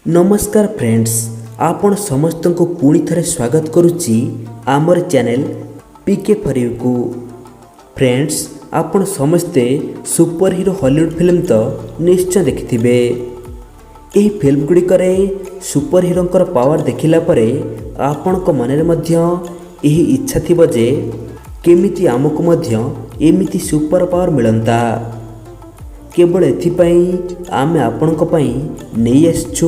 नमस्कार फ्रेंड्स, आपण समस्त को पुणी थरे स्वागत करुच्ची आमर चैनल पीके फॉर यू को। फ्रेंड्स, आपण समस्ते सुपर हीरो हॉलीवुड फिल्म तो निश्चय देखिथिबे। एही फिल्म गुड़िकरे सुपर हीरोंकर पावर देखिला परे आपण को मनरे मध्य एही इच्छा थिबो जे केमिति आमको मध्य एमिति सुपर पावर मिलंता। केवल एथिपाई आमे आपणको पई नहीं आसछु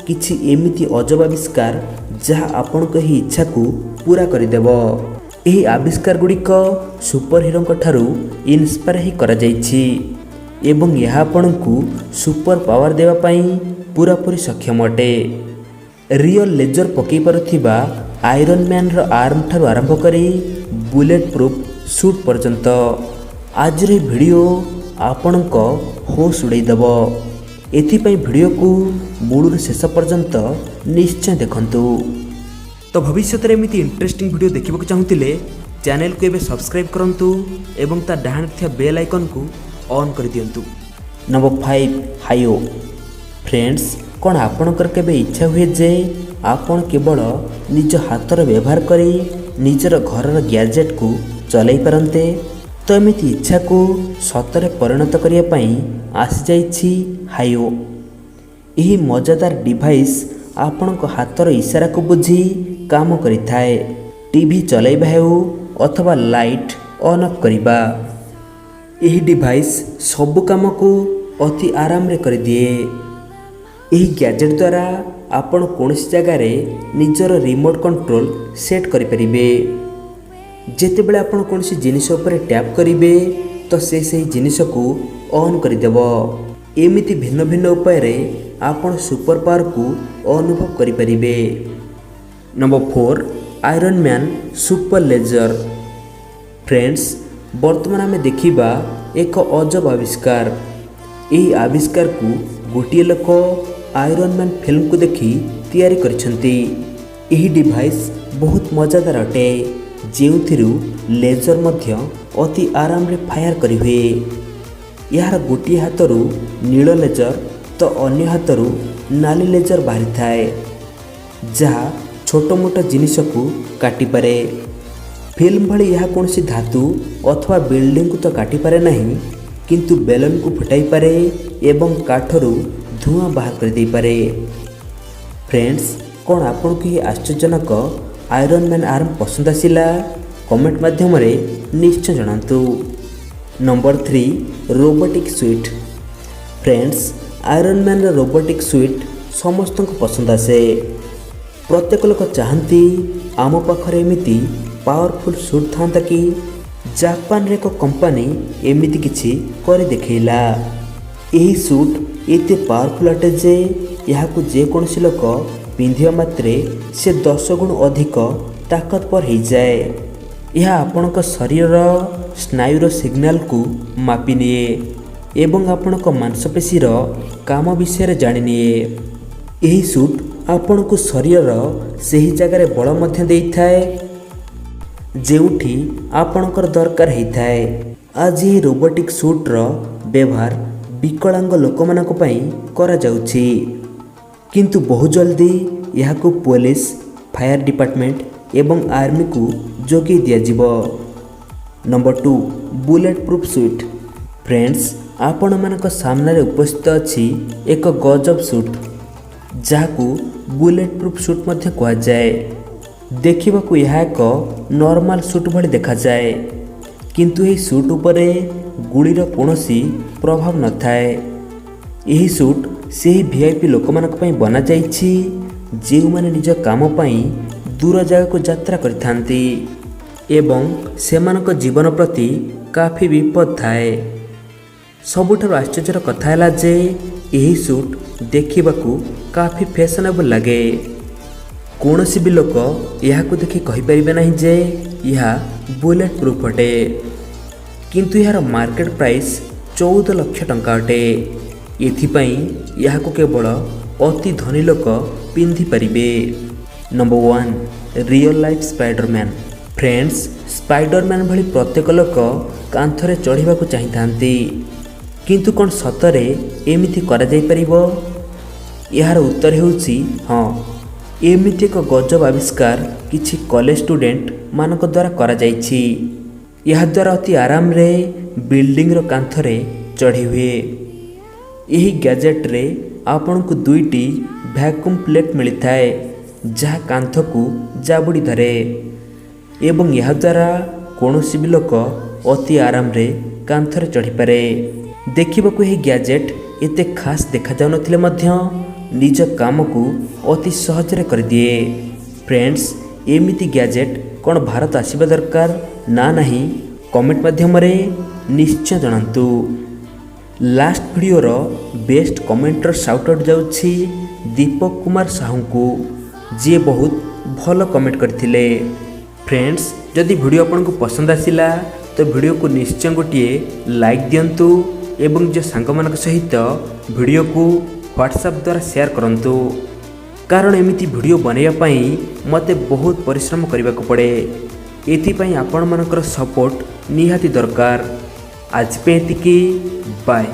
किछि एमिति अजब आविष्कार जहाँ आपणको ही इच्छा को पूरा करदेव। एही आविष्कार गुड़िक सुपर हीरो ठारू इन्स्पायर ही करा जाइछि एवं यह आपणको सुपर पावर देवा पई पूरापूरी सक्षम अटे। रियल लेजर पकई पारुथिबा आयरन मैन रो आर्म ठारू आरंभ करी बुलेट प्रूफ सूट पर्यंत आज भिडियो आपणक होश उड़ेदेव। एथिपाई भिडियो को मूल शेष पर्यंत निश्चय देखंतु। तो भविष्य में एमती इंटरेस्टिंग वीडियो देखा चाहूले चैनल को एबे सब्सक्राइब करंतु एवं ता डाहाण थिया बेल आइकन को ऑन कर दियंतु। नंबर 5 हायो। फ्रेंड्स, कौन आपणकर केबे इच्छा हुए जे आपण केवल निज हाथर व्यवहार करी निजर घरर गैजेट को चलाई पारंते? तो एमिति इच्छा को सतरे परिणत करिया पई आसी जाइछि हायो। यही मजादार डिवाइस आपणक हाथर इशारा को बुझी काम करिथाए। टीवी चलाइबा हेउ अथवा लाइट ऑन ऑफ करिबा, यही डिवाइस सब काम को अति आराम रे कर दिए। यही गैजेट द्वारा आपण कोनसी जगह रे निजर रिमोट कंट्रोल सेट करि परिबे। जेतेबेले आपण कोनसी जिनिस उपरे टैप करिवे तो से सही जिनिस को ऑन करदेव। एमिति भिन्न भिन्न उपाय रे आपण सुपर पावर को अनुभव करि परिबे। Number 4 Iron Man super laser. Friends, वर्तमान आमे देखिबा एक अजब आविष्कार। यही आविष्कार को गोटे लोक आयरन मैन फिल्म को देखि तैयारी करिसंती। यही डिवाइस बहुत मजादार अटे जेउथिरु लेजर मध्य अति आराम रे फायर करि हुए। यार गोटे हाथरू नील लेजर तो अन्य हाथरू नाली लेजर बाहरी थाए जहाँ छोट मोट जिनिस को काटी पारे। फिल्म भली यह कौन सी धातु अथवा बिल्डिंग को तो काटी पारे नहीं, किंतु बेलन को फुटाई पारे एवं काठरू धुआं बाहर कर दे पारे। फ्रेंड्स, कौन आपन को ये आश्चर्यजनक आयरन मैन आर्म पसंद आसिला? कमेंट माध्यम रे निश्चय जणांतु। Number 3 robotic suit. Friends, Iron Man robotic suit समस्त को पसंद आसे। प्रत्येक लोक चाहती आम पाखरे एमिति पावरफुल सूट था कि जापान रे एक कंपनी एमिति किछि करे देखैला। यही सूट एते पावरफुल अटे जे याकु जे कोनसी लोक पिंधिया मात्रे से 10 गुण अधिक ताकतवर हो जाए। यह आपणक शरीर स्नायुर सिग्नाल को मापी निए एवं आपणक मांसपेशीर काम विषय जानी निए। यही सूट आपण को शरीर सही जगार बल मध्य देइथाए जेउठी आपणकर दरकार होइथाए। आज यह रोबोटिक सूट्र व्यवहार विकलांग लोक मानक पई करा जाउछि, किंतु बहुत जल्दी यह को पुलिस, फायर डिपार्टमेंट एवं आर्मी को जोगे दिया जिवो। Number 2 bullet proof suit. Friends, आपण मानक सामने उपस्थित अछि एक गजब सूट जहाँ को बुलेट प्रूफ सूट मध्य कहा जाए। देखिबा को यह एक नॉर्मल सूट भली देखा जाए, किंतु यही सूट उपरे गुड़ीर कोनोसी प्रभाव न थाए। यही सूट से वीआईपी लोक मानक पई बना जाइछि जेउ माने निज काम पई दूर जगह को यात्रा करिथांती एवं सेमानक जीवन प्रति काफी विपद थाए। सबुठार आश्चर्यर कथा है जे यही सूट देखिबाकू काफी फैशनेबल लगे। कौनसी भी लोक यह देखि कहि परिबे नहीं जे यह बुलेट प्रूफ अटे, किंतु यार मार्केट प्राइस 14 लाख टंका अटे। एथिपाई यह केवल अति धनी लोक पिंधि परिबे। Number 1 real life Spiderman. Friends, Spiderman भली प्रत्येक लोक कांथरे चढ़ीबा को चाहिथांती, किंतु कौन सतरे एमिति करा जाई परिबो? ଏହାର ଉତ୍ତର ହେଉଛି ହଁ। ଏମିତି ଏକ ଗଜବ ଆବିଷ୍କାର କିଛି କଲେଜ ଷ୍ଟୁଡେଣ୍ଟ ମାନଙ୍କ ଦ୍ୱାରା କରାଯାଇଛି। ଏହାଦ୍ୱାରା ଅତି ଆରାମରେ ବିଲ୍ଡିଂର କାନ୍ଥରେ ଚଢ଼ି ହୁଏ। ଏହି ଗ୍ୟାଜେଟ୍ରେ ଆପଣଙ୍କୁ ଦୁଇଟି ଭ୍ୟାକ୍ୟୁମ୍ ପ୍ଲେଟ୍ ମିଳିଥାଏ ଯାହା କାନ୍ଥକୁ ଜାବୁଡ଼ି ଧରେ ଏବଂ ଏହାଦ୍ୱାରା କୌଣସି ବି ଲୋକ ଅତି ଆରାମରେ କାନ୍ଥରେ ଚଢ଼ିପାରେ। ଦେଖିବାକୁ ଏହି ଗ୍ୟାଜେଟ୍ ଏତେ ଖାସ୍ ଦେଖାଯାଉନଥିଲେ ମଧ୍ୟ ନିଜ କାମକୁ ଅତି ସହଜରେ କରିଦିଏ। ଫ୍ରେଣ୍ଡସ୍, ଏମିତି ଗ୍ୟାଜେଟ୍ କ'ଣ ଭାରତ ଆସିବା ଦରକାର ନା ନାହିଁ କମେଣ୍ଟ ମାଧ୍ୟମରେ ନିଶ୍ଚୟ ଜଣାନ୍ତୁ। Last ଭିଡ଼ିଓର best commenter shout out ଯାଉଛି ଦୀପକ କୁମାର ସାହୁଙ୍କୁ, ଯିଏ ବହୁତ ଭଲ କମେଣ୍ଟ କରିଥିଲେ। ଫ୍ରେଣ୍ଡସ୍, ଯଦି ଭିଡ଼ିଓ ଆପଣଙ୍କୁ ପସନ୍ଦ ଆସିଲା ତ ଭିଡ଼ିଓକୁ ନିଶ୍ଚୟ ଗୋଟିଏ ଲାଇକ୍ ଦିଅନ୍ତୁ ଏବଂ ନିଜ ସାଙ୍ଗମାନଙ୍କ ସହିତ ଭିଡ଼ିଓକୁ ହ୍ୱାଟ୍ସଆପ୍ ଦ୍ୱାରା ସେୟାର କରନ୍ତୁ, କାରଣ ଏମିତି ଭିଡ଼ିଓ ବନେଇବା ପାଇଁ ମୋତେ ବହୁତ ପରିଶ୍ରମ କରିବାକୁ ପଡ଼େ। ଏଥିପାଇଁ ଆପଣମାନଙ୍କର ସପୋର୍ଟ ନିହାତି ଦରକାର। ଆଜି ପାଇଁ ଏତିକି, ବାଏ।